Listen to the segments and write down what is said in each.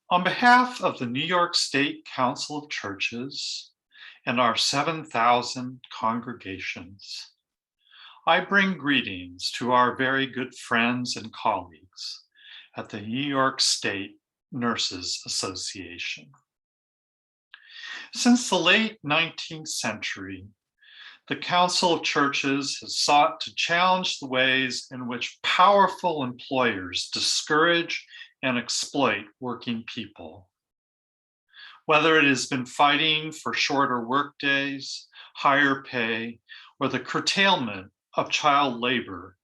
On behalf of the New York State Council of Churches and our 7,000 congregations, I bring greetings to our very good friends and colleagues at the New York State Nurses Association. Since the late 19th century, the Council of Churches has sought to challenge the ways in which powerful employers discourage and exploit working people. Whether it has been fighting for shorter workdays, higher pay, or the curtailment of child labor,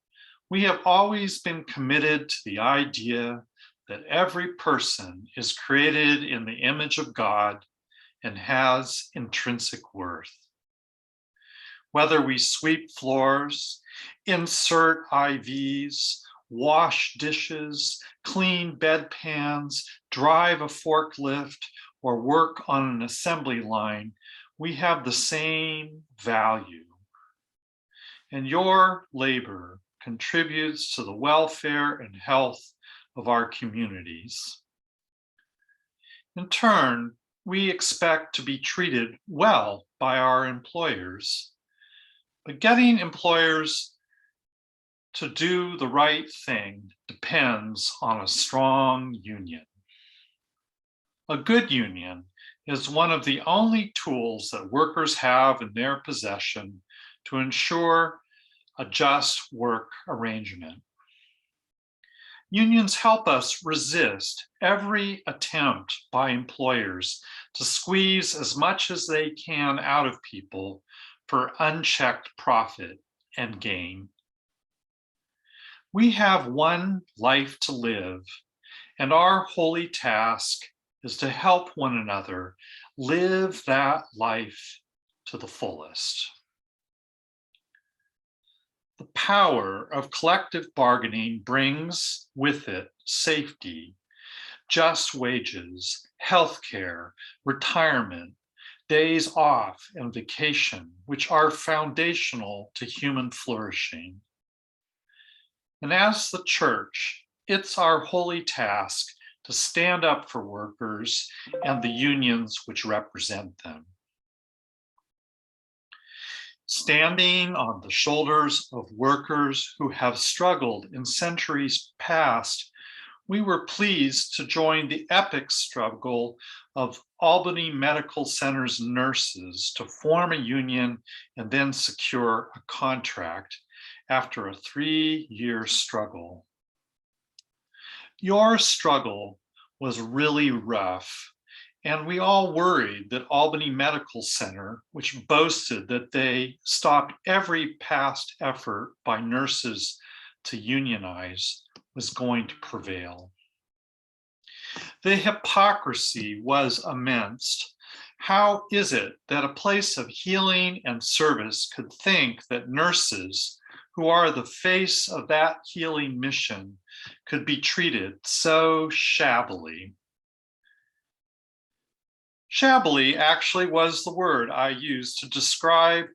we have always been committed to the idea that every person is created in the image of God and has intrinsic worth. Whether we sweep floors, insert IVs, wash dishes, clean bedpans, drive a forklift, or work on an assembly line, we have the same value. And your labor contributes to the welfare and health of our communities. In turn, we expect to be treated well by our employers. But getting employers to do the right thing depends on a strong union. A good union is one of the only tools that workers have in their possession to ensure a just work arrangement. Unions help us resist every attempt by employers to squeeze as much as they can out of people for unchecked profit and gain. We have one life to live, and our holy task is to help one another live that life to the fullest. The power of collective bargaining brings with it safety, just wages, healthcare, retirement, days off, and vacation, which are foundational to human flourishing. And as the church, it's our holy task to stand up for workers and the unions which represent them. Standing on the shoulders of workers who have struggled in centuries past, we were pleased to join the epic struggle of Albany Medical Center's nurses to form a union and then secure a contract after a 3-year struggle. Your struggle was really rough, and we all worried that Albany Medical Center, which boasted that they stopped every past effort by nurses to unionize, was going to prevail. The hypocrisy was immense. How is it that a place of healing and service could think that nurses, who are the face of that healing mission, could be treated so shabbily? Shabbily actually was the word I used to describe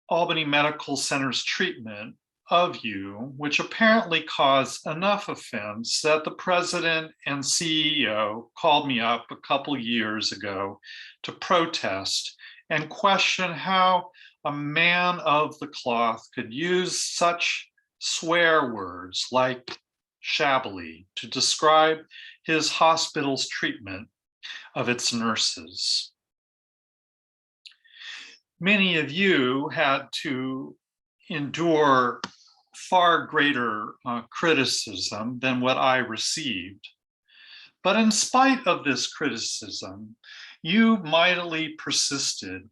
Albany Medical Center's treatment of you, which apparently caused enough offense that the president and CEO called me up a couple years ago to protest and question how a man of the cloth could use such swear words like shabbily to describe his hospital's treatment of its nurses. Many of you had to endure far greater criticism than what I received. But in spite of this criticism, you mightily persisted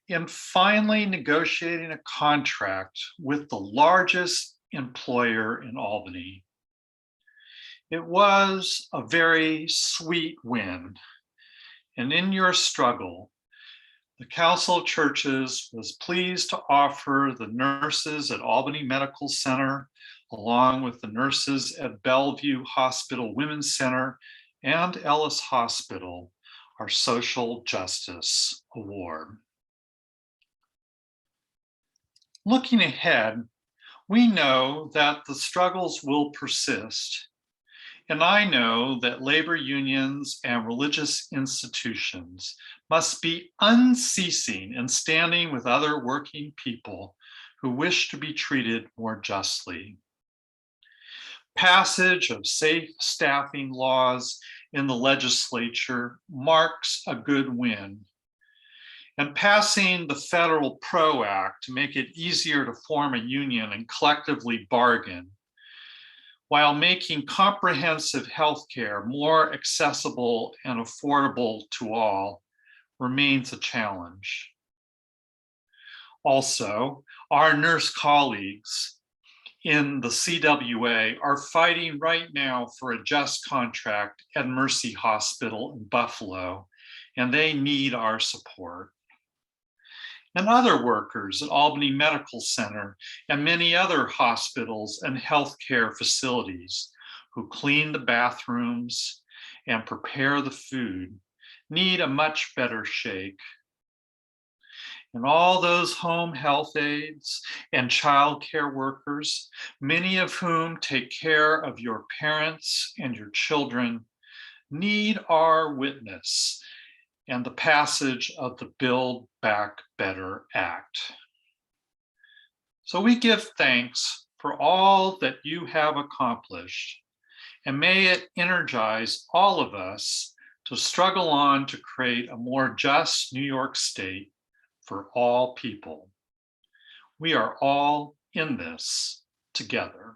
in finally negotiating a contract with the largest employer in Albany. It was a very sweet win, and in your struggle, the Council of Churches was pleased to offer the nurses at Albany Medical Center, along with the nurses at Bellevue Hospital Women's Center and Ellis Hospital, our Social Justice Award. Looking ahead, we know that the struggles will persist, And I know that labor unions and religious institutions must be unceasing in standing with other working people who wish to be treated more justly. Passage of safe staffing laws in the legislature marks a good win. And passing the Federal PRO Act to make it easier to form a union and collectively bargain, while making comprehensive health care more accessible and affordable to all, remains a challenge. Also, our nurse colleagues in the CWA are fighting right now for a just contract at Mercy Hospital in Buffalo, and they need our support. And other workers at Albany Medical Center and many other hospitals and healthcare facilities who clean the bathrooms and prepare the food need a much better shake. And all those home health aides and childcare workers, many of whom take care of your parents and your children, need our witness and the passage of the Build Back Better Act. So we give thanks for all that you have accomplished, and may it energize all of us to struggle on to create a more just New York State for all people. We are all in this together.